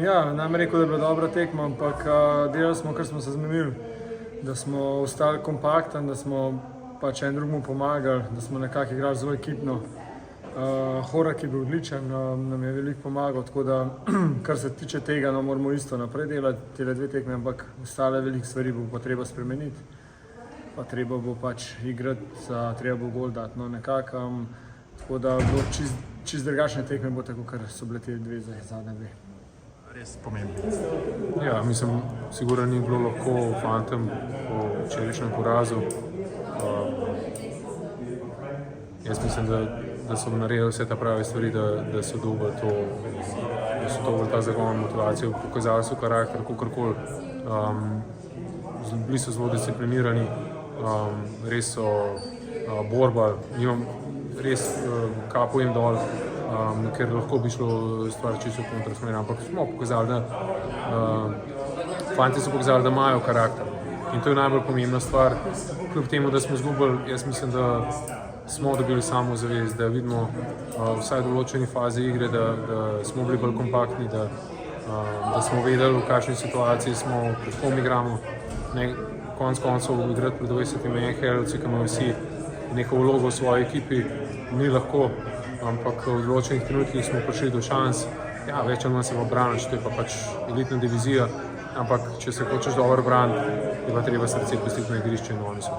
Ja, nam rekel, da je bila dobra tekma, ampak delali smo, kar smo se zmenili, da smo ostali kompaktni, da smo pač en drugemu pomagali, da smo nekako igrali zelo ekipno. Horak je bil odličen, nam je veliko pomagal, tako da kar se tiče tega, moramo isto naprej delati, tele dve tekme, ampak ostale veliko stvari bo treba spremeniti. Pa treba bo pač igrati, treba bo gol dati, no nekako. Tako da bo čist drugačne tekme bo tako, kar so bile te dve zadnje dve. Res pomembno. Ja, mislim, sigurno ni bilo lahko fantem po včerajšnjem porazu. Jaz mislim, da so naredili vse ta prave stvari, da so dobili ta zagon, motivacijo, pokazali so karakter, kakorkoli. Bili so zelo disciplinirani, res so borba, imam res kapo jim dol, ker lahko bi šlo stvar čisto v kontrasmer, ampak smo pokazali, fanti so pokazali, da imajo karakter. In to je najbolj pomembna stvar. Kljub temu, da smo izgubili, jaz mislim, da smo dobili samozavest, da vidimo vsaj v določeni fazi igre, da smo bili bolj kompaktni, da smo vedeli, v kakšni situaciji smo, pred kom igramo. Konec koncev igrati pred 20 NHL-ovci, ki imajo vsi neko vlogo v svoji ekipi, ni lahko, ampak v določenih trenutkih smo prišli do šans. Ja, več ali manj se bo braniti, to je pa pač elitna divizija, ampak če se hočeš dobro braniti, je pa treba srce pustiti na igrišče in oni so.